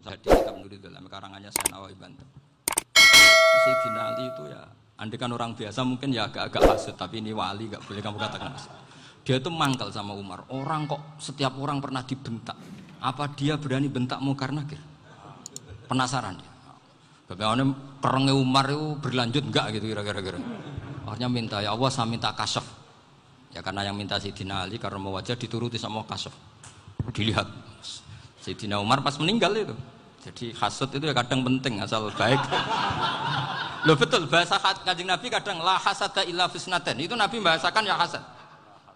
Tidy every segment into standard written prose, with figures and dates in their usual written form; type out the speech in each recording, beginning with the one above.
Jadi kitab Nuridul dalam karangannya Syekh Nawawi Banten. Sayyidina Ali itu ya, andai kan orang biasa mungkin ya agak-agak hasut, tapi ini wali gak boleh kamu katakan hasut. Dia itu mangkal sama Umar. Orang kok setiap orang pernah dibentak. Apa dia berani bentak Munkar Nakir? Penasaran dia. Bagaimana perangnya Umar itu berlanjut enggak gitu kira-kira. Akhirnya minta, ya Allah saya minta kasyaf. Ya karena yang minta Sayyidina Ali karena mau wajah dituruti sama kasyaf. Dilihat Sayyidina Umar pas meninggal itu. Jadi hasud itu ya kadang penting asal baik. Loh betul bahasa Kanjeng Nabi kadang la hasada illa fisnaten. Itu Nabi bahasakan ya hasad.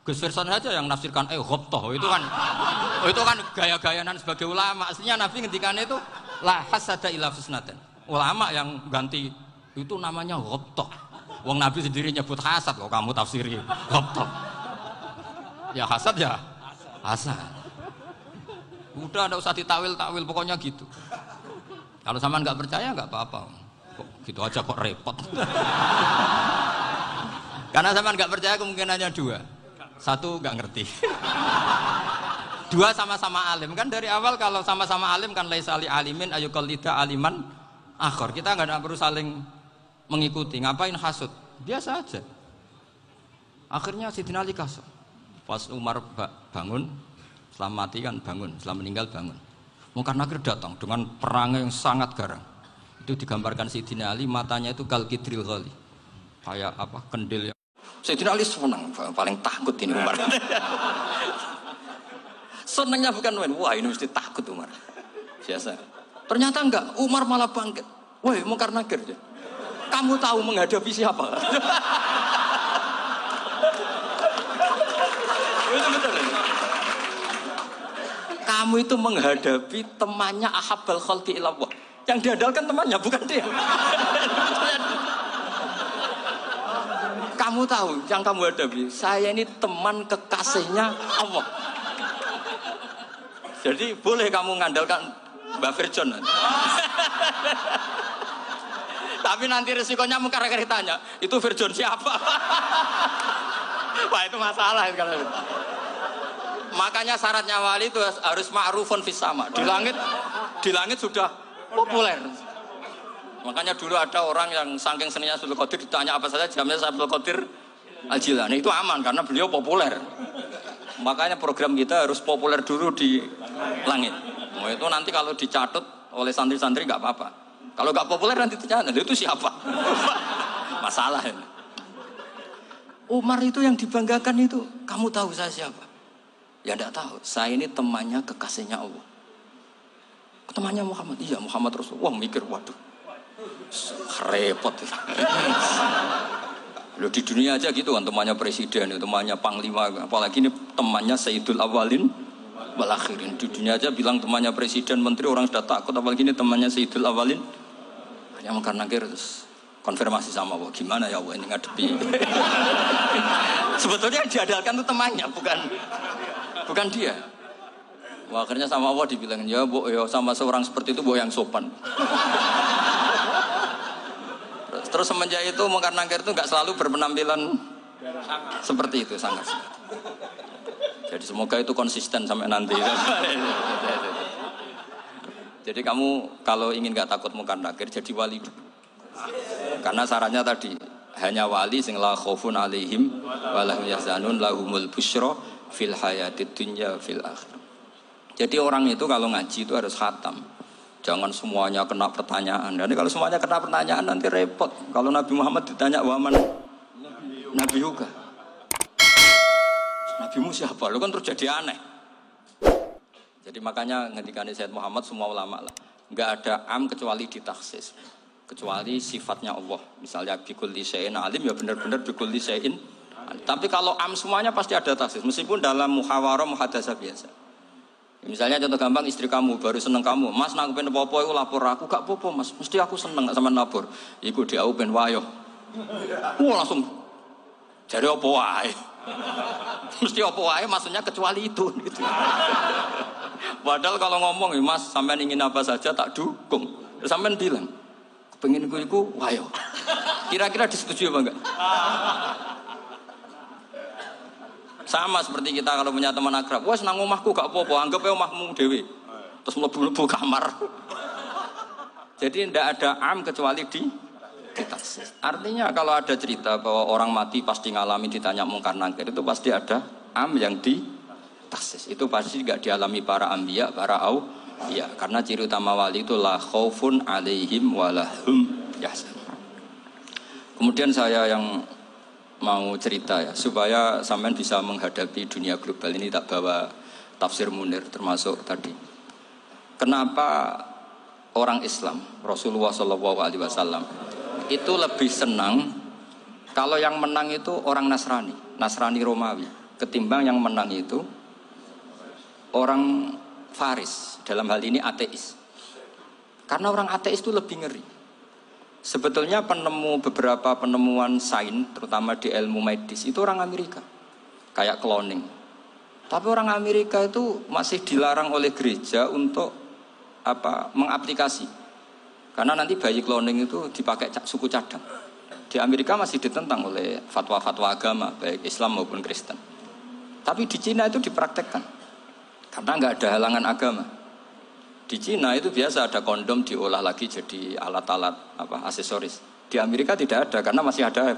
Gus Verson saja yang nafsirkan ghobtoh itu kan gaya-gayanan sebagai ulama. Aslinya Nabi ngendikannya itu la hasada illa fisnaten. Ulama yang ganti itu namanya ghobtoh. Wong Nabi sendiri nyebut hasad kok kamu tafsiri ghobtoh. Ya hasad ya hasad. Udah enggak usah ditawil-tawil pokoknya gitu. Kalau sampean nggak percaya nggak apa-apa. Kok gitu aja kok repot. Karena sampean nggak percaya kemungkinannya dua. Satu nggak ngerti. Dua sama-sama alim kan dari awal kalau sama-sama alim kan laisa li alimin ayuqallida aliman akhir. Kita nggak perlu saling mengikuti. Ngapain hasud? Biasa aja. Akhirnya Sayyidina Ali kasih. Pas Umar bangun, setelah mati kan bangun, setelah meninggal bangun. Munkar Nakir datang dengan perang yang sangat garang. Itu digambarkan Sayyidina Ali matanya itu kalkidril ghali. Kayak apa? Kendil yang Sayyidina Ali senang, paling takut ini Umar. Senangnya bukan main, wah ini mesti takut Umar. Biasa. Ternyata enggak, Umar malah bangkit. Woi, Munkar Nakir. Kamu tahu menghadapi siapa? Itu betul. Kamu itu menghadapi temannya ahabbal khalqi ilallah. Yang diandalkan temannya bukan dia. Kamu tahu yang kamu hadapi, saya ini teman kekasihnya Allah. Jadi boleh kamu mengandalkan Mbak Virjon. Tapi nanti resikonya Munkar Nakir tanya, itu Virjon siapa? Wah itu masalah itu. Makanya syaratnya wali itu harus ma'rufun fis sama. Di langit sudah populer. Makanya dulu ada orang yang saking seninya Abdul Qadir ditanya apa saja jamnya Abdul Qadir Al-Jilani itu aman karena beliau populer. Makanya program kita harus populer dulu di langit. Nah, itu nanti kalau dicatut oleh santri-santri nggak apa-apa. Kalau nggak populer nanti ditanya itu siapa? Masalah ini. Umar itu yang dibanggakan itu, kamu tahu saya siapa? Ya tidak tahu. Saya ini temannya kekasihnya Allah. Temannya Muhammad. Iya Muhammad Rasulullah. Wah mikir waduh. Repot. Loh di dunia aja gitu kan temannya presiden, temannya panglima, apalagi ini temannya Sayyidul Awalin wal Akhirin. Di dunia aja bilang temannya presiden, menteri orang sudah takut, apalagi ini temannya Sayyidul Awalin. Hanya Munkar Nakir terus konfirmasi sama Allah, gimana ya Allah ini ngadepi. Sebetulnya yang diandalkan itu temannya, bukan dia. Wah, akhirnya sama Allah dibilang, ya Bu, ya sama seorang seperti itu Bu yang sopan. Terus semenjak itu Munkar Nakir itu nggak selalu berpenampilan seperti itu sangat. Jadi semoga itu konsisten sampai nanti. Jadi kamu kalau ingin nggak takut Munkar Nakir jadi wali. Karena syaratnya tadi hanya wali sing la khaufun alaihim wa lahum yahzanun lahumul busyra fil hayatid dunya fil akhirah. Jadi orang itu kalau ngaji itu harus khatam. Jangan semuanya kena pertanyaan. Dan kalau semuanya kena pertanyaan nanti repot. Kalau Nabi Muhammad ditanya waman Nabi juga. Nabimu siapa? Lu kan terus jadi aneh. Jadi makanya ngendikane Sayyid Muhammad semua ulama lah. Enggak ada am kecuali ditaksis. Kecuali sifatnya Allah. Misalnya bikulli syai'in alim ya benar-benar bikulli syai'in. Tapi kalau am semuanya pasti ada taksis. Meskipun dalam muhawarah muhadasah biasa. Misalnya contoh gampang istri kamu baru seneng kamu, Mas nak pengen apa-apa itu lapor aku, gak apa-apa Mas, mesti aku seneng sama lapor. Iku dia aku pengen wayo. Langsung jadi apa wae. Mesti apa wae maksudnya kecuali itu. Gitu. Padahal kalau ngomong Mas sampean ingin apa saja tak dukung. Terus sampean bilang, pengen iku wayo. Kira-kira disetujui apa enggak? Sama seperti kita kalau punya teman akrab, wes nang omahku gak apa-apa, anggap ya omahmu dewe. terus mlebu kamar. Jadi tidak ada am kecuali di taksis. Artinya kalau ada cerita bahwa orang mati pasti ngalami ditanya mungkar nangkir, itu pasti ada am yang di taksis. Itu pasti tidak dialami para anbiya, para ya, karena ciri utama wali itu la khaufun alaihim walahum yahzanun. Kemudian saya yang mau cerita ya, supaya sampean bisa menghadapi dunia global ini, tak bawa tafsir Munir termasuk tadi. Kenapa orang Islam, Rasulullah SAW itu lebih senang kalau yang menang itu orang Nasrani Romawi, ketimbang yang menang itu orang Faris, dalam hal ini ateis. Karena orang ateis itu lebih ngeri. Sebetulnya beberapa penemuan sains, terutama di ilmu medis, itu orang Amerika. Kayak cloning. Tapi orang Amerika itu masih dilarang oleh gereja untuk mengaplikasi. Karena nanti bayi cloning itu dipakai suku cadang. Di Amerika masih ditentang oleh fatwa-fatwa agama, baik Islam maupun Kristen. Tapi di Cina itu dipraktekkan. Karena nggak ada halangan agama. Di Cina itu biasa ada kondom diolah lagi jadi alat-alat aksesoris. Di Amerika tidak ada karena masih ada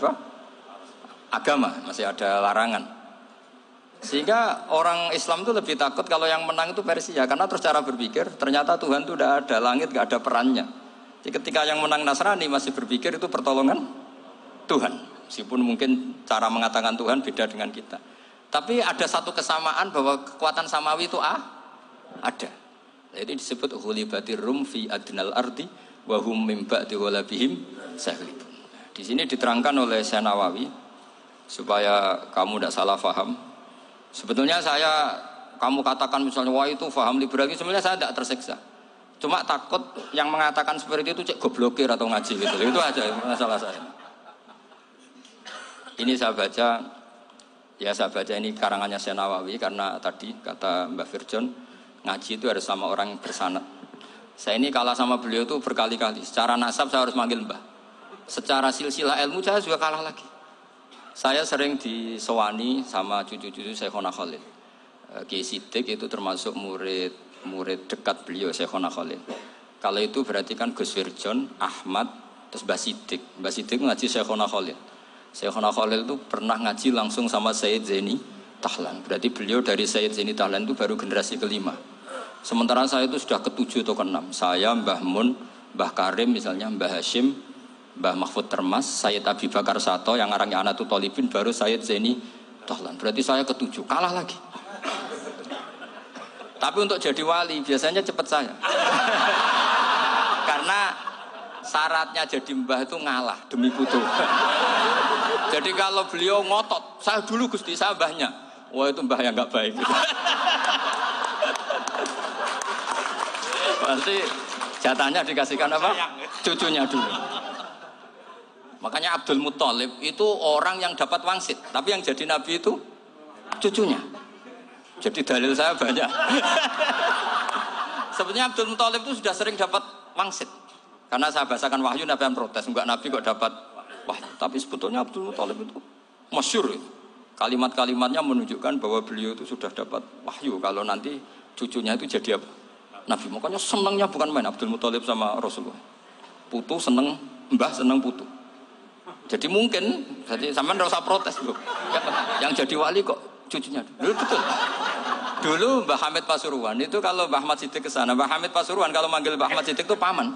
agama, masih ada larangan. Sehingga orang Islam itu lebih takut kalau yang menang itu Persia, karena terus cara berpikir ternyata Tuhan itu tidak ada, langit nggak ada perannya. Jadi ketika yang menang Nasrani masih berpikir itu pertolongan Tuhan, meskipun mungkin cara mengatakan Tuhan beda dengan kita. Tapi ada satu kesamaan bahwa kekuatan samawi itu ada. Jadi disebut ghulibatir rum fi adnal ardi wa hum min ba'di ghalabihim saghlibun. Di sini diterangkan oleh Syekh Nawawi supaya kamu tidak salah paham. Sebetulnya kamu katakan misalnya wah itu paham liberal, sebenarnya saya tidak tersiksa. Cuma takut yang mengatakan seperti itu cek goblokir atau ngaji gitu. Itu aja masalah saya. Ini saya baca ini karangannya Syekh Nawawi karena tadi kata Mbak Firjon ngaji itu harus sama orang yang bersanad. Saya ini kalah sama beliau itu berkali-kali. Secara nasab saya harus manggil Mbah. Secara silsilah ilmu saya juga kalah lagi. Saya sering disewani sama cucu-cucu Syekhona Khalil. Kiai Siddiq itu termasuk murid dekat beliau Syekhona Khalil. Kalau itu berarti kan Gus Firjon, Ahmad, terus Mbah Siddiq. Mbah Siddiq ngaji Syekhona Khalil. Syekhona Khalil itu pernah ngaji langsung sama Sayyid Zaini Tahlan. Berarti beliau dari Sayyid Zaini Tahlan itu baru generasi kelima. Sementara saya itu sudah ke-7 atau ke-6. Saya, Mbah Mun, Mbah Karim misalnya, Mbah Hashim, Mbah Mahfud Termas, Sayyid Abi Bakar Sato, yang ngarangnya Anatul Talibin, baru Sayyid Zaini Tahlan. Berarti saya ke-7, kalah lagi. Tapi untuk jadi wali biasanya cepat saya. Karena syaratnya jadi mbah itu ngalah demi putu. Jadi kalau beliau ngotot, saya dulu Gusti, saya mbahnya. Wah itu mbah yang nggak baik. Pasti jatahnya dikasihkan apa? Cucunya dulu. Makanya Abdul Muthalib itu orang yang dapat wangsit, tapi yang jadi nabi itu cucunya. Jadi dalil saya banyak. Sebetulnya Abdul Muthalib itu sudah sering dapat wangsit. Karena saya bahasakan wahyu, Nabi yang protes, enggak nabi kok dapat wahyu. Tapi sebetulnya Abdul Muthalib itu masyhur. Kalimat-kalimatnya menunjukkan bahwa beliau itu sudah dapat wahyu kalau nanti cucunya itu jadi apa? Nabi. Makanya senangnya bukan main Abdul Muthalib sama Rasulullah. Putu seneng, mbah seneng putu. Jadi mungkin, jadi sampean enggak usah protes loh. Yang jadi wali kok cucunya. Dulu betul. Dulu Mbah Hamid Pasuruan itu kalau Mbah Ahmad Siddiq ke sana, Mbah Hamid Pasuruan kalau manggil Mbah Ahmad Siddiq itu paman.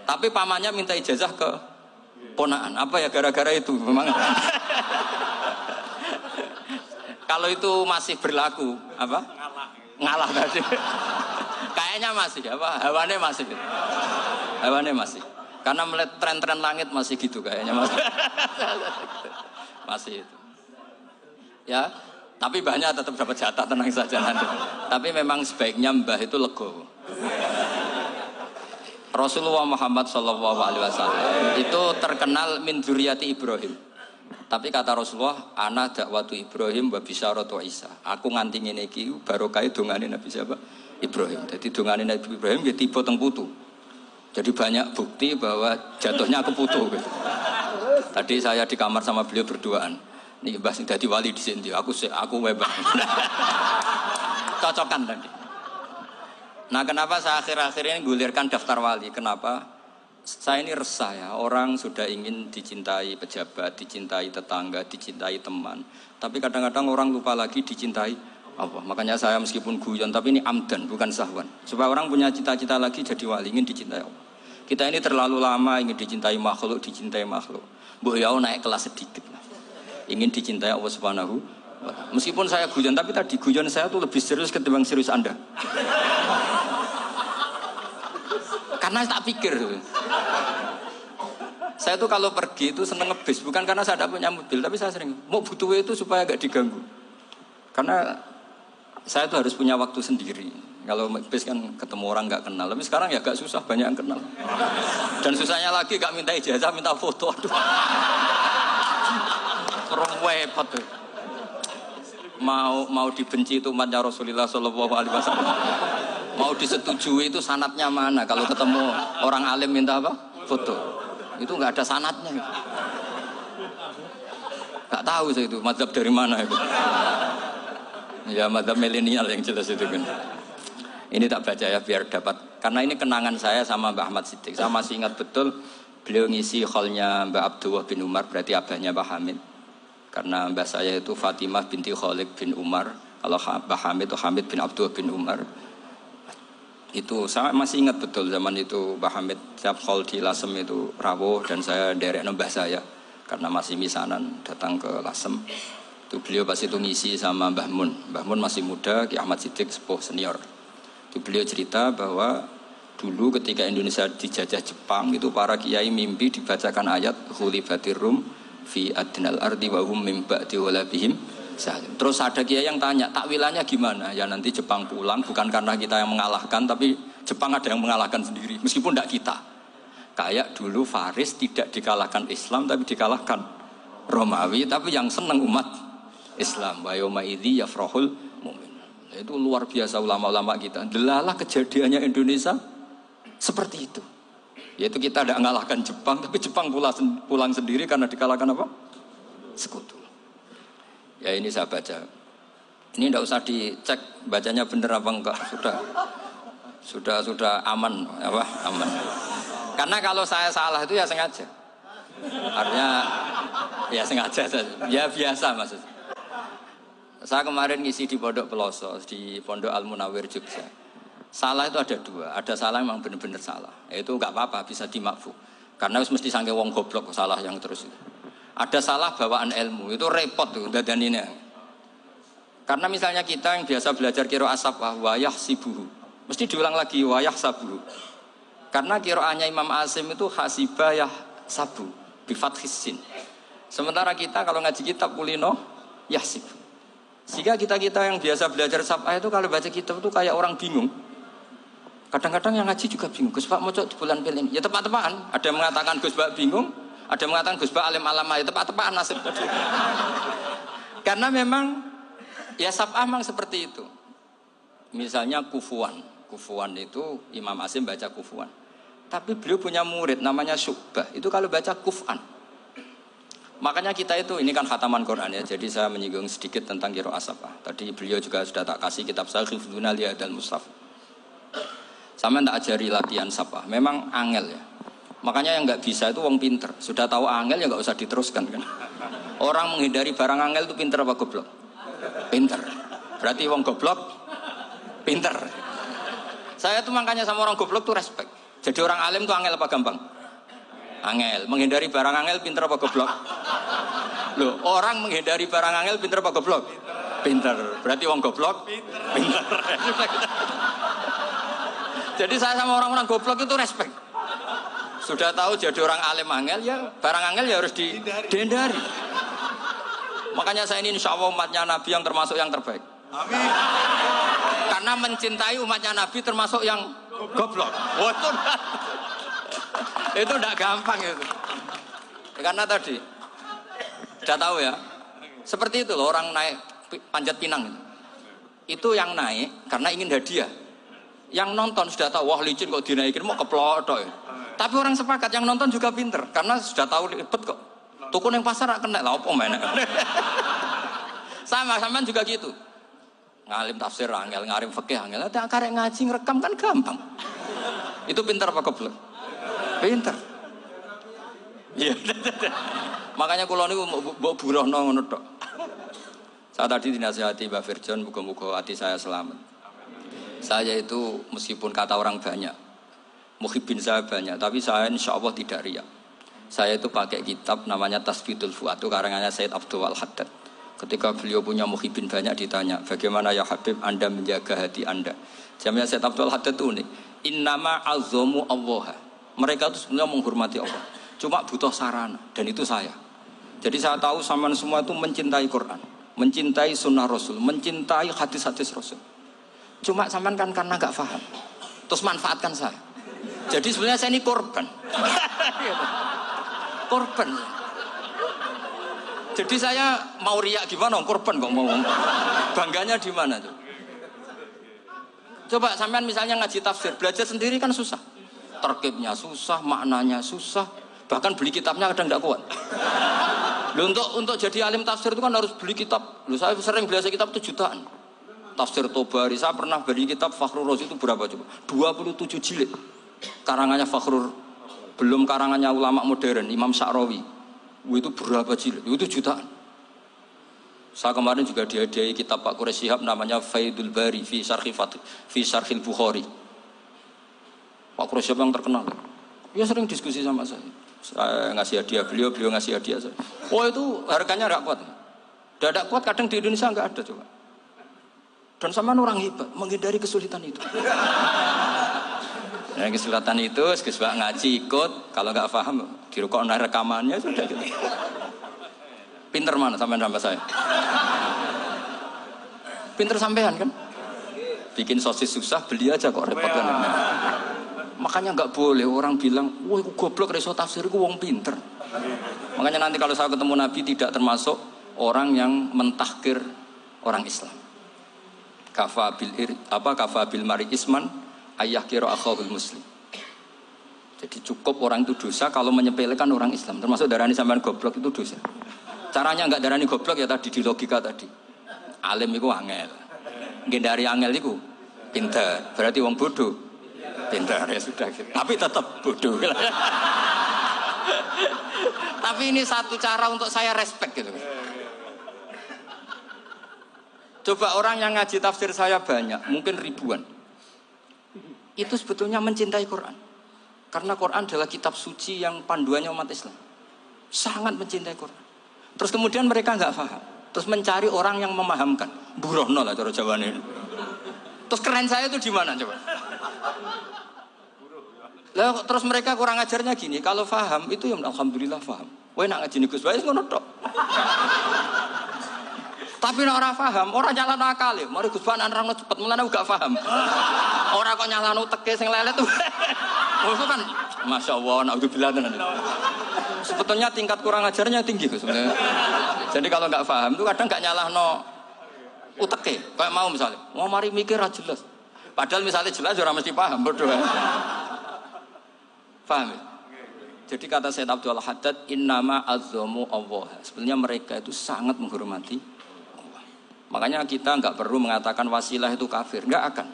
Tapi pamannya minta ijazah ke ponaan. Apa ya gara-gara itu memang. Kalau itu masih berlaku, apa? Ngalah tadi. Kayaknya masih, apa? Hawane masih. Hawane masih. Karena melihat tren-tren langit masih gitu kayaknya masih. Masih itu. Ya, tapi mbahnya tetap dapat jatah, tenang saja nanti. Tapi memang sebaiknya mbah itu legowo. Rasulullah Muhammad SAW itu terkenal min dzurriyyati Ibrahim. Tapi kata Rasulullah, ana dakwatu Ibrahim wa bisyaratu Isa. Aku nganti ngene iki barokah dongane Nabi siapa? Ibrahim. Jadi dongane Nabi Ibrahim ya tiba teng putu. Jadi banyak bukti bahwa jatuhnya ke putu gitu. Tadi saya di kamar sama beliau berduaan. Nih Mbah sing dadi wali di sini, aku webang. Cocokan tadi. Nah, kenapa saya akhir-akhir ini gulirkan daftar wali? Kenapa? Saya ini resah ya, orang sudah ingin dicintai pejabat, dicintai tetangga, dicintai teman. Tapi kadang-kadang orang lupa lagi dicintai Allah. Makanya saya meskipun guyon, tapi ini amdan, bukan sahwan. Supaya orang punya cita-cita lagi jadi wali, ingin dicintai Allah. Kita ini terlalu lama ingin dicintai makhluk. Mbok ya naik kelas sedikit lah. Ingin dicintai Allah Subhanahu. Meskipun saya guyon, tapi tadi guyon saya tuh lebih serius ketimbang serius Anda. Karena tak pikir. Saya tuh kalau pergi itu seneng ngebis, bukan karena saya tidak punya mobil, tapi saya sering mau butuh itu supaya gak diganggu. Karena saya tuh harus punya waktu sendiri. Kalau ngebis kan ketemu orang gak kenal, tapi sekarang ya gak susah, banyak yang kenal. Dan susahnya lagi gak minta ijazah, minta foto. Aduh. Terus repot tuh. Mau dibenci itu umatnya Rasulullah Shallallahu Alaihi Wasallam. Mau disetujui itu sanatnya mana? Kalau ketemu orang alim minta apa? Foto. Itu nggak ada sanatnya. Nggak tahu saya itu mazhab dari mana itu. Ya mazhab milenial yang jelas itu kan. Ini tak baca ya biar dapat. Karena ini kenangan saya sama Mbah Ahmad Siddiq. Saya masih ingat betul beliau ngisi kholnya Mbah Abdullah bin Umar, berarti abahnya Mbah Hamid. Karena mbah saya itu Fatimah binti Khalid bin Umar. Kalau Mbah Hamid itu Hamid bin Abdullah bin Umar. Itu saya masih ingat betul zaman itu Mbah Hamid tiap khol di Lasem itu rawuh dan saya derek mbah saya karena masih misanan datang ke Lasem. Itu beliau pas itu ngisi sama Mbah Mun. Mbah Mun masih muda, Ki Ahmad Siddiq sepuh senior. Itu beliau cerita bahwa dulu ketika Indonesia dijajah Jepang itu para kiai mimpi dibacakan ayat Khulifatir Rum fi adnal ardi wa hum min ba'di walabihim. Terus ada kiai yang tanya, takwilannya gimana? Ya nanti Jepang pulang bukan karena kita yang mengalahkan, tapi Jepang ada yang mengalahkan sendiri, meskipun tidak kita. Kayak dulu Faris tidak dikalahkan Islam, tapi dikalahkan Romawi, tapi yang senang umat Islam. Wa yauma idzi yafrahul mu'min. Itu luar biasa ulama-ulama kita. Delalah kejadiannya Indonesia seperti itu. Yaitu kita tidak mengalahkan Jepang, tapi Jepang pulang sendiri karena dikalahkan apa? Sekutu. Ya ini saya baca. Ini tidak usah dicek bacanya benar apa enggak. Sudah aman apa? Aman. Karena kalau saya salah itu ya sengaja. Artinya ya sengaja saja. Ya biasa maksudnya. Saya kemarin ngisi di Pondok Peloso, di Pondok Al Munawir Jogja. Salah itu ada dua. Ada salah memang benar-benar salah. Itu enggak apa-apa, bisa dimakfu. Karena mesti sangke wong goblok salah yang terus itu. Ada salah bawaan ilmu, itu repot tuh dadaninnya. Karena misalnya kita yang biasa belajar qiraah sabah wayah sibuhu, mesti diulang lagi wayah sabuhu. Karena qiraahnya Imam Asim itu hasibah yah sabu bi fathis sin. Sementara kita kalau ngaji kitab kulino yahsib. Sehingga kita yang biasa belajar sabah itu kalau baca kitab itu kayak orang bingung. Kadang-kadang yang ngaji juga bingung. Gus Pak mau di bulan pilih. Ya tepat-tepatan. Ada yang mengatakan Gus Pak bingung. Ada yang mengatakan Gus Pak alim alama itu tepat-tepat nasib tadi. Karena memang ya sab'ah memang seperti itu. Misalnya kufuan itu Imam Asim baca kufuan. Tapi beliau punya murid namanya Syu'bah. Itu kalau baca kuf'an. Makanya kita itu ini kan khataman Quran ya. Jadi saya menyinggung sedikit tentang qiraah sab'ah. Tadi beliau juga sudah tak kasih kitab saya Hifdzuna Liyadal Mushaf. Sama tak ajari latihan sab'ah. Memang angel ya. Makanya yang nggak bisa itu wong pinter. Sudah tahu angel ya nggak usah diteruskan kan. Orang menghindari barang angel itu pinter apa goblok? Pinter. Berarti wong goblok pinter. Saya tuh makanya sama orang goblok tuh respect. Jadi orang alim tuh angel apa gampang? Angel. Menghindari barang angel pinter apa goblok? Loh, orang menghindari barang angel pinter apa goblok? Pinter. Berarti wong goblok pinter. Jadi saya sama orang-orang goblok itu respect. Sudah tahu jadi orang alim angel ya barang angel ya harus dihindari. Makanya saya ini insya Allah umatnya Nabi yang termasuk yang terbaik. Amin. Karena mencintai umatnya Nabi termasuk yang goblok. Itu tidak gampang itu. Karena tadi sudah tahu ya. Seperti itu loh orang naik panjat pinang itu yang naik karena ingin hadiah. Yang nonton sudah tahu wah licin kok dinaikin mau keplot ya. Tapi orang sepakat yang nonton juga pinter karena sudah tahu ribet kok. Tukun yang pasar kena lah apa mana. Sama juga gitu. Ngalim tafsir angel, ngalim fikih angel. Tapi karek ngaji ngerekam kan gampang. Itu pintar apa goblok? Pintar. Iya. Makanya kula niku mbok burohno ngono tok. Saya tadi dinasihati Mbak Firjon, muga-muga hati saya selamat. Saya itu meskipun kata orang banyak, muhibbin saya banyak, tapi saya insya Allah tidak riya. Saya itu pakai kitab namanya Tasbidul Fuad, itu karangannya Said Abdul Al-Haddad. Ketika beliau punya muhibbin banyak ditanya, bagaimana ya Habib Anda menjaga hati Anda? Jamnya Said Abdul Al-Haddad itu unik. Innama azzamu Allah. Mereka itu sebenarnya menghormati Allah. Cuma butuh sarana, dan itu saya. Jadi saya tahu sampean semua itu mencintai Quran, mencintai sunnah Rasul, mencintai hadis-hadis Rasul. Cuma sampean kan karena nggak paham, terus manfaatkan saya. Jadi sebenarnya saya ini korban. Korban. Jadi saya mau riak gimana? Korban kok mau. Bangganya di mana tuh? Coba sampean misalnya ngaji tafsir, belajar sendiri kan susah. Terkibnya susah, maknanya susah. Bahkan beli kitabnya kadang tidak kuat. Loh, untuk jadi alim tafsir itu kan harus beli kitab. Loh, saya sering belajar kitab itu jutaan. Tafsir Tobari, saya pernah beli kitab Fakhrur Razi itu berapa coba? 27 jilid. Karangannya Fakhrur, belum karangannya ulama modern, Imam Sya'rawi. Itu berapa jilid? Itu jutaan. Saya kemarin juga dihadiahi kitab Pak Quraish Shihab namanya Faidul Bari fi Syarhil Bukhari. Pak Quraish Shihab yang terkenal. Dia sering diskusi sama saya. Saya ngasih hadiah beliau ngasih hadiah saya. Oh itu harganya nggak kuat. Tidak kuat kadang di Indonesia nggak ada coba. Dan sama orang hebat menghindari kesulitan itu. Yang kesulitan itu, sebab ngaji ikut, kalau nggak paham dirukuk rekamannya sudah gitu. Pinter mana sampean sama saya? Pinter sampean kan? Bikin sosis susah, beli aja kok repot kan? Makanya nggak boleh orang bilang, wah aku goblok reso tafsir, aku wong pinter. Makanya nanti kalau saya ketemu Nabi tidak termasuk orang yang mentahkir orang Islam. Kafa bil mari isman ayah kira akhul muslim. Jadi cukup orang itu dosa kalau menyepelekan orang Islam. Termasuk darani sampean goblok itu dosa. Caranya nggak darani goblok ya tadi di logika tadi. Alim itu angel. Gendari angel itu pinter. Berarti wong bodoh. Pintar ya sudah gitu. Tapi tetap bodoh. Tapi ini satu cara untuk saya respect gitu. Coba orang yang ngaji tafsir saya banyak, mungkin ribuan. Itu sebetulnya mencintai Quran. Karena Quran adalah kitab suci yang panduannya umat Islam. Sangat mencintai Quran. Terus kemudian mereka nggak paham. Terus mencari orang yang memahamkan. Burohno lah cara Jawane. Terus keren saya itu di mana coba? Lah terus mereka kurang ajarnya gini, kalau paham itu ya alhamdulillah paham. Wah nak ngaji Gus Bae ngono tok. Tapi nek ora paham, ora nyalano akal ya. Mari Gus Bae nerangno cepet mulane gak paham. Ora kok nyalano teke sing lelet tuh. Oh itu kan masyaallah naudzubillah tenan. Sebetulnya tingkat kurang ajarnya tinggi Gus sebenarnya. Jadi kalau enggak paham itu kadang enggak nyalahno uteke. Kayak mau misalnya, mau mari mikir ra jelas. Padahal misalnya jelas ora mesti paham bodoh. Paham ya? Jadi kata Sayyid Abdul Haddad, innama azzamu Allah. Sebenarnya mereka itu sangat menghormati Allah. Makanya kita enggak perlu mengatakan wasilah itu kafir, enggak akan.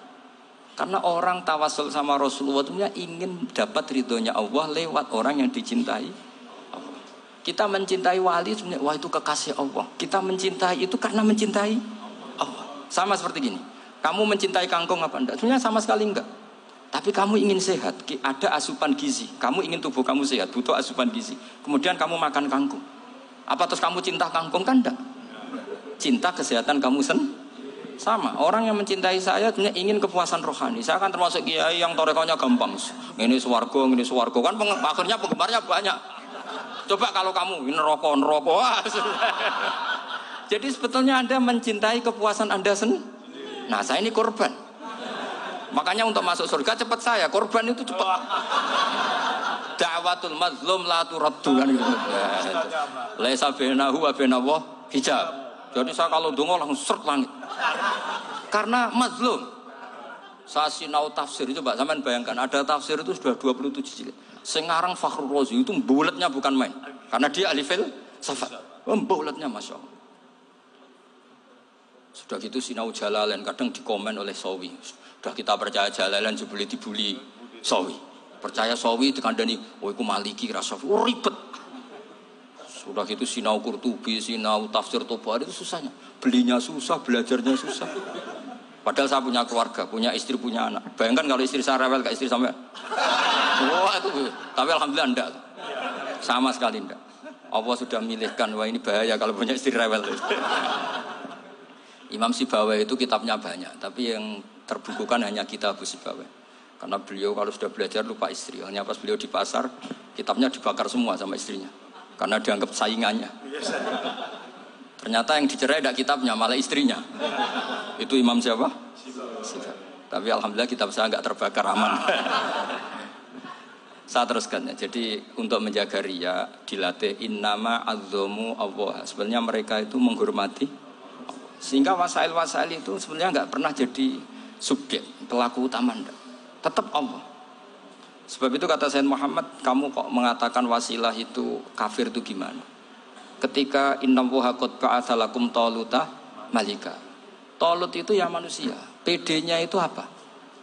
Karena orang tawasul sama Rasulullah itu ingin dapat ridhonya Allah lewat orang yang dicintai Allah. Kita mencintai wali sebenarnya, wah itu kekasih Allah. Kita mencintai itu karena mencintai Allah. Sama seperti gini. Kamu mencintai kangkung apa enggak? Sebenarnya sama sekali enggak. Tapi kamu ingin sehat, ada asupan gizi. Kamu ingin tubuh kamu sehat, butuh asupan gizi. Kemudian kamu makan kangkung. Apa terus kamu cinta kangkung kan enggak? Cinta kesehatan kamu sama. Orang yang mencintai saya sebenarnya ingin kepuasan rohani. Saya kan termasuk kiai yang torekonya gampang. Ini swarga, kan akhirnya penggemarnya banyak. Coba kalau kamu ini neraka. Jadi sebetulnya Anda mencintai kepuasan Anda sendiri. Nah, saya ini korban. Makanya untuk masuk surga cepat saya, korban itu cepat. Da'watul mazlum la turaddu kan gitu. Laisa bainahu wa bainallah hijab. Jadi saya kalau donga langsung seret langit. Karena mazlum. Saya sinau tafsir itu Pak, sampean bayangkan ada tafsir itu sudah 27 jilid. Sekarang Fakhrur Razi itu bulatnya bukan main. Karena dia ahli filsafat. Bulatnya masyaallah. Sudah gitu sinau Jalalain kadang dikomen oleh Sawi. Sudah kita percaya Jalalain jebule dibuli Sawi. Percaya Sawi dikandani, "Oh iku Maliki ra Sawi." Oh, ribet. Sudah gitu sinau Qurtubi, sinau tafsir Tabari itu susahnya. Belinya susah, belajarnya susah. Padahal saya punya keluarga, punya istri, punya anak. Bayangkan kalau istri saya rewel kayak istri sampai. Wah itu. Tapi alhamdulillah enggak. Sama sekali enggak. Allah sudah milihkan, wah ini bahaya kalau punya istri rewel. Imam Sibawai itu kitabnya banyak, tapi yang terbukukan hanya kitab Sibawai. Karena beliau kalau sudah belajar lupa istri. Hanya pas beliau di pasar, kitabnya dibakar semua sama istrinya. Karena dianggap saingannya. Ternyata yang dicerai tidak kitabnya, malah istrinya. Itu Imam siapa? Tapi alhamdulillah kitab saya nggak terbakar, aman. Saya teruskan ya. Jadi untuk menjaga riya dilatih innama azzamu Allah. Sebenarnya mereka itu menghormati Allah. Sehingga wasail-wasail itu sebenarnya nggak pernah jadi subjek pelaku utama, enggak. Tetap Allah. Sebab itu kata Sayyid Muhammad, kamu kok mengatakan wasilah itu kafir itu gimana? Ketika innallaha qad ba'atsa lakum taluta malika. Talut itu ya manusia. PD-nya itu apa?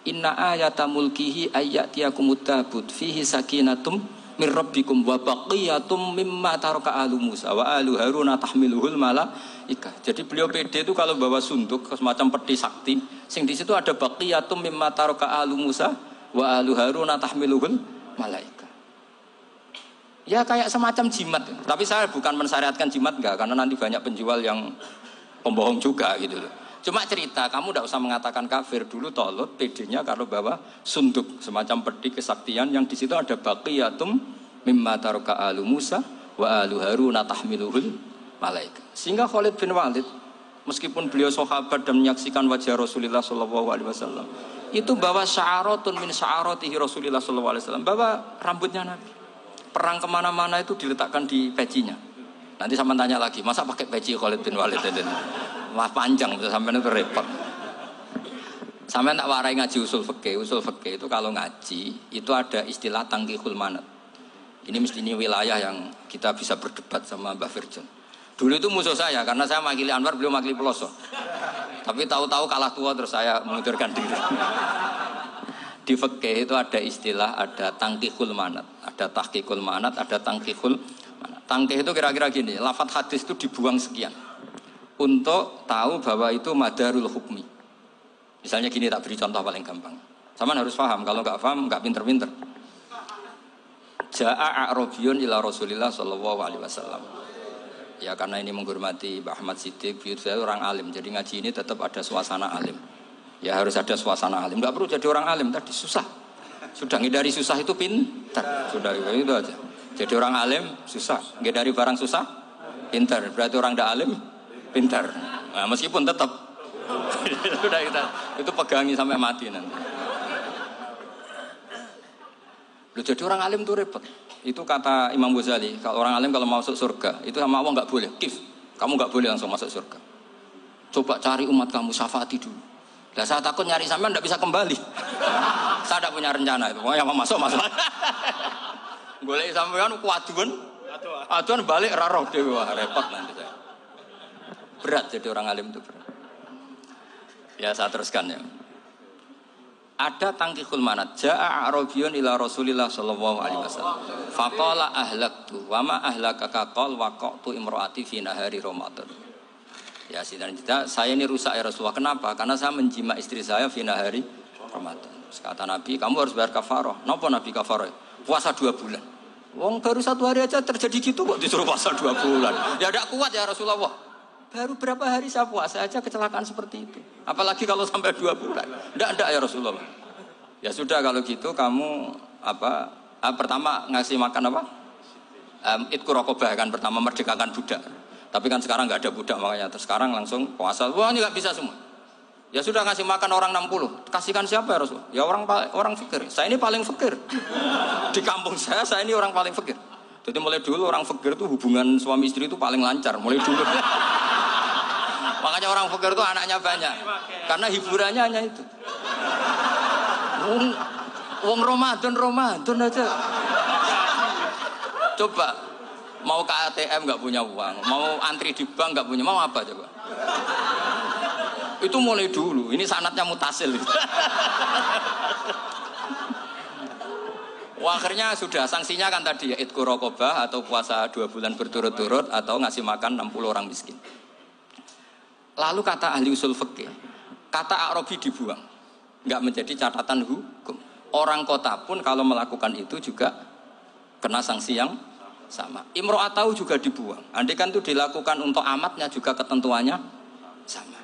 Inna ayata mulkihi ayyatiyakumut tabut fihi sakinatum mir rabbikum wa baqiyatum mimma taraka alu Musa wa alu Haruna tahmiluhul malaika. Jadi beliau PD itu kalau bawa sunduk semacam peti sakti, sing di situ ada baqiyatum mimma taraka alu Musa wa alu Haruna tahmiluhul malaika. Ya kayak semacam jimat. Tapi saya bukan mensyariatkan jimat enggak, karena nanti banyak penjual yang pembohong juga gitu loh. Cuma cerita, kamu tidak usah mengatakan kafir. Dulu Talut PD-nya kalau bawa sunduk semacam peti kesaktian yang di situ ada baqiyatum mimma taraka alu Musa wa alu Haruna tahmiluhul malaika. Sehingga Khalid bin Walid meskipun beliau sahabat dan menyaksikan wajah Rasulullah SAW, itu bawa sya'aratun min sya'aratihi Rasulullah SAW, bawa rambutnya Nabi. Perang kemana-mana itu diletakkan di pecinya. Nanti sama tanya lagi, masa pakai peci Khalid bin Walid itu? Wah panjang, sampai itu repot. Sampai tak warai ngaji usul fikih. Usul fikih itu kalau ngaji itu ada istilah tangkihul manat. Ini mesti ini wilayah yang kita bisa berdebat sama Mbak Firjon. Dulu itu musuh saya karena saya makili Anwar, beliau makili Peloso. Tapi tahu-tahu kalah tua terus saya mengundurkan diri. Di fikih itu ada istilah, ada tangkihul manat, ada tahqiqul manat, ada tangkihul manat. Tangkih itu kira-kira gini, lafadz hadis itu dibuang sekian untuk tahu bahwa itu madarul hukmi. Misalnya gini, tak beri contoh paling gampang. Sama harus paham, kalau nggak paham nggak pinter-pinter. Ja'a a'rabiyun ila Rasulillah sallallahu alaihi wasallam. Ya karena ini menghormati Mbah Ahmad Siddiq, saya orang alim, jadi ngaji ini tetap ada suasana alim. Ya harus ada suasana alim. Nggak perlu jadi orang alim, tadi susah. Sudah ngindari susah itu pintar. Sudah itu aja. Jadi orang alim susah, ngindari barang susah pintar. Berarti orang tidak alim pintar. Nah, meskipun tetap sudah itu pegangi sampai mati nanti. Loh, jadi orang alim itu repot. Itu kata Imam Ghazali, kalau orang alim kalau mau masuk surga itu sama Allah nggak boleh. Kamu nggak boleh langsung masuk surga. Coba cari umat kamu, syafaati dulu. Lah saya takut nyari sampean tidak bisa kembali. Saya tidak punya rencana itu. Pokoknya mau masuk. Boleh sampean kuaduan. Aduan balik raro dewe, repot nanti saya. Berat jadi orang alim itu berat. Ya saya teruskan ya. Ada tangkihul manat. Ja'a a'rabiyun ila Rasulillah sallallahu alaihi wasallam. Faqala ahlaktu wa ma ahlakaka qal waqa'tu imraati fi nahari Ramadan. Ya sidang kita, saya ini rusak ya Rasulullah. Kenapa? Karena saya menjima istri saya fi nahari Ramadan. Kata Nabi, kamu harus bayar kafarah. Napa Nabi kafarah? Puasa 2 bulan. Wong baru 1 hari aja terjadi gitu kok disuruh puasa 2 bulan. Ya tidak kuat ya Rasulullah. Baru berapa hari saya puasa aja kecelakaan seperti itu. Apalagi kalau sampai 2 bulan. Tidak ya Rasulullah. Ya sudah kalau gitu kamu pertama ngasih makan apa? Itqu raqabah kan pertama merdekakan budak. Tapi kan sekarang nggak ada budak makanya terus sekarang langsung puasa. Wah ini nggak bisa semua. Ya sudah ngasih makan orang 60. Kasihkan siapa ya Rasul? Ya orang fakir. Saya ini paling fakir. Di kampung saya ini orang paling fakir. Jadi mulai dulu orang fakir itu hubungan suami istri itu paling lancar. Mulai dulu. Makanya orang fakir itu anaknya banyak. Karena hiburannya hanya itu. Wong Ramadan aja. Coba mau ke ATM nggak punya uang, mau antri di bank nggak punya, mau apa coba? Itu mulai dulu. Ini sanadnya mutasil. Wah, akhirnya sudah sanksinya kan tadi ya idku raqabah atau puasa 2 bulan berturut-turut atau ngasih makan 60 orang miskin. Lalu kata ahli usul fikih, kata A'rabi dibuang. Enggak menjadi catatan hukum. Orang kota pun kalau melakukan itu juga kena sanksi yang sama. Imro'atau juga dibuang. Andai kan itu dilakukan untuk amatnya juga ketentuannya sama.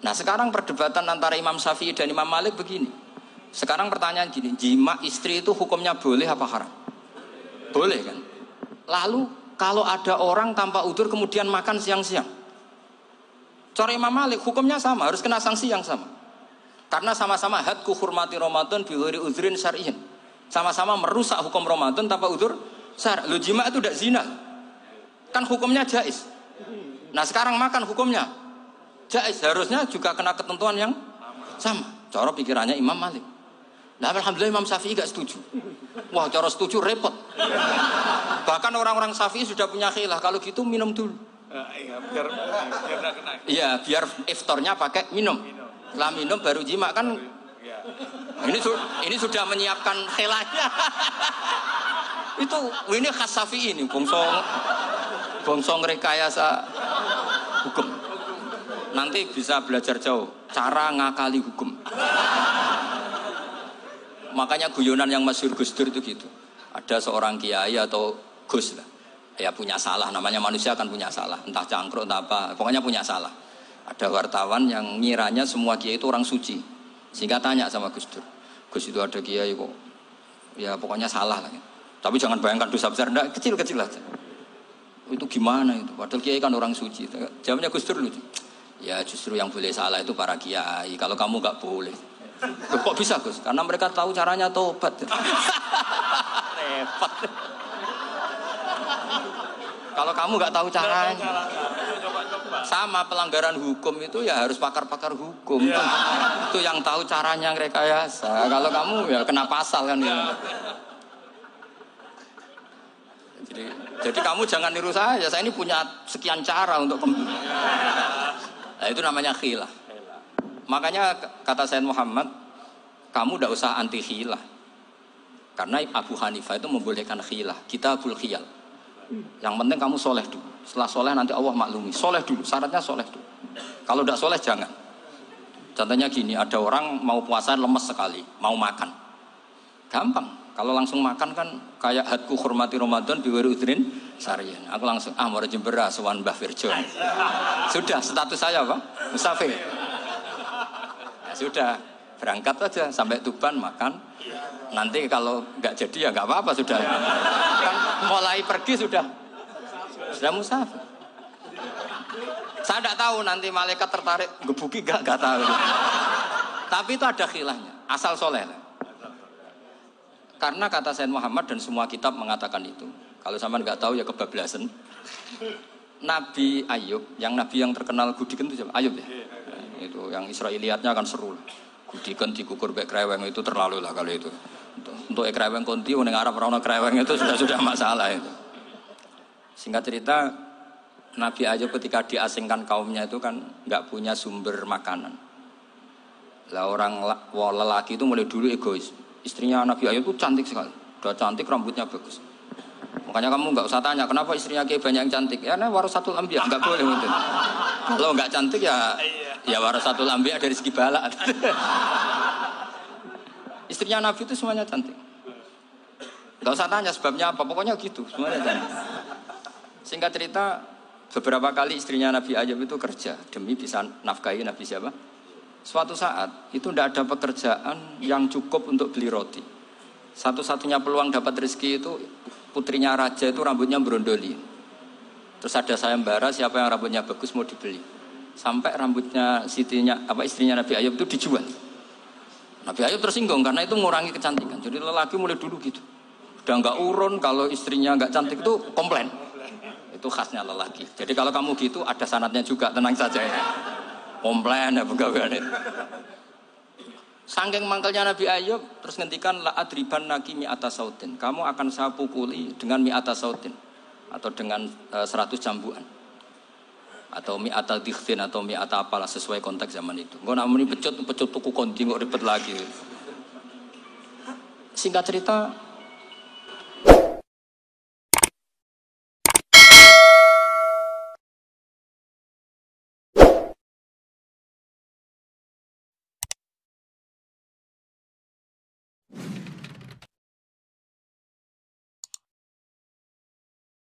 Nah, sekarang perdebatan antara Imam Syafi'i dan Imam Malik begini. Sekarang pertanyaan gini, jima istri itu hukumnya boleh apa haram? Boleh kan? Lalu kalau ada orang tanpa udzur kemudian makan siang-siang, cara Imam Malik hukumnya sama, harus kena sanksi yang sama. Karena sama-sama hadku hurmati Ramadan bi ghairi udzrin syar'iyyin. Sama-sama merusak hukum Ramadan tanpa udzur syar'. Lo jima itu tidak zina. Kan hukumnya jaiz. Nah, sekarang makan hukumnya jaiz, harusnya juga kena ketentuan yang sama. Cara pikirannya Imam Malik. Nah, alhamdulillah Imam Syafi'i gak setuju. Wah, cara setuju repot. Bahkan orang-orang Syafi'i sudah punya khilaf. Kalau gitu minum dulu. Iya, biar gak kena. Iya, biar iftarnya pakai minum. Setelah minum baru jima kan. Ini sudah menyiapkan khilafnya. Ini khas Syafi'i ini, bongsong rekayasa hukum. Nanti bisa belajar jauh cara ngakali hukum. Makanya guyonan yang masyhur Gus Dur itu gitu. Ada seorang kiai atau Gus lah, ya punya salah, namanya manusia kan punya salah, entah cangkruk entah apa, pokoknya punya salah. Ada wartawan yang ngiranya semua kiai itu orang suci, sehingga tanya sama Gus Dur, Gus itu ada kiai kok, ya pokoknya salah lah. Tapi jangan bayangkan dosa besar, enggak, kecil-kecil aja. Itu gimana itu? Padahal kiai kan orang suci. Jawabnya Gus Dur lucu. Ya justru yang boleh salah itu para kiai. Kalau kamu nggak boleh. Loh, kok bisa Gus? Karena mereka tahu caranya tobat. Repot. Kalau kamu nggak tahu caranya, sama pelanggaran hukum itu ya harus pakar-pakar hukum. Itu yang tahu caranya rekayasa. Kalau kamu ya kena pasal kan. Ya. Jadi kamu jangan niru saya. Saya ini punya sekian cara untuk Nah, itu namanya khilah. Makanya kata Sayyid Muhammad, kamu tidak usah anti khilah. Karena Abu Hanifah itu membolehkan khilah. Kita abul khiyal. Yang penting kamu soleh dulu. Setelah soleh nanti Allah maklumi. Soleh dulu, syaratnya soleh dulu. Kalau tidak soleh jangan. Contohnya gini, ada orang mau puasa lemes sekali, mau makan. Gampang. Kalau langsung makan kan kayak hadku hormati Ramadan biwiri udrin syar'iyyin. Aku langsung mau jember sowan Mbah Firjo. Sudah status saya apa? Musafir. Ya sudah, berangkat aja sampai Tuban makan. Nanti kalau nggak jadi ya nggak apa-apa sudah. Kan mulai pergi sudah musafir. Saya tidak tahu nanti malaikat tertarik gebuki nggak tahu. Tapi itu ada khilafnya. Asal soleh lah. Karena kata Sayyid Muhammad dan semua kitab mengatakan itu. Kalau sama nggak tahu ya kebablasan. Nabi Ayub, nabi yang terkenal Gudiken itu siapa? Ayub ya. Itu yang Israiliyatnya kan seru lah. Gudiken dikukur bek kreweng itu terlalu lah kalau itu. Untuk kreweng konti ning Arab ora ono kreweng itu sudah masalah itu. Singkat cerita, Nabi Ayub ketika diasingkan kaumnya itu kan nggak punya sumber makanan. Lah orang lelaki itu mulai dulu egois. Istrinya Nabi Ayub itu cantik sekali, udah cantik, rambutnya bagus. Makanya kamu nggak usah tanya kenapa istrinya kayak banyak yang cantik. Ya, warasatul anbiya nggak boleh mungkin. Kalau nggak cantik ya warasatul anbiya dari segi balak. Istrinya Nabi itu semuanya cantik. Nggak usah tanya sebabnya apa, pokoknya gitu, semuanya cantik. Singkat cerita, beberapa kali istrinya Nabi Ayub itu kerja demi bisa nafkahi Nabi siapa? Suatu saat itu tidak ada pekerjaan yang cukup untuk beli roti. Satu-satunya peluang dapat rezeki itu putrinya raja itu rambutnya berondoli. Terus ada sayembara siapa yang rambutnya bagus mau dibeli. Sampai rambutnya istrinya Nabi Ayub itu dijual. Nabi Ayub tersinggung karena itu mengurangi kecantikan. Jadi lelaki mulai dulu gitu. Udah nggak urun kalau istrinya nggak cantik itu komplain. Itu khasnya lelaki. Jadi kalau kamu gitu ada sanadnya juga, tenang saja ya. Komplain ya pegawai itu. Saking mangkelnya Nabi Ayub terus ngendikan la adriban naki mi'ata sautin. Kamu akan saya pukuli dengan mi'ata sautin atau dengan 100 cambukan. atau mi'ata dikhtin atau mi'ata apalah sesuai konteks zaman itu. Engko nak muni pecut tuku kondi kok ribet lagi. Singkat cerita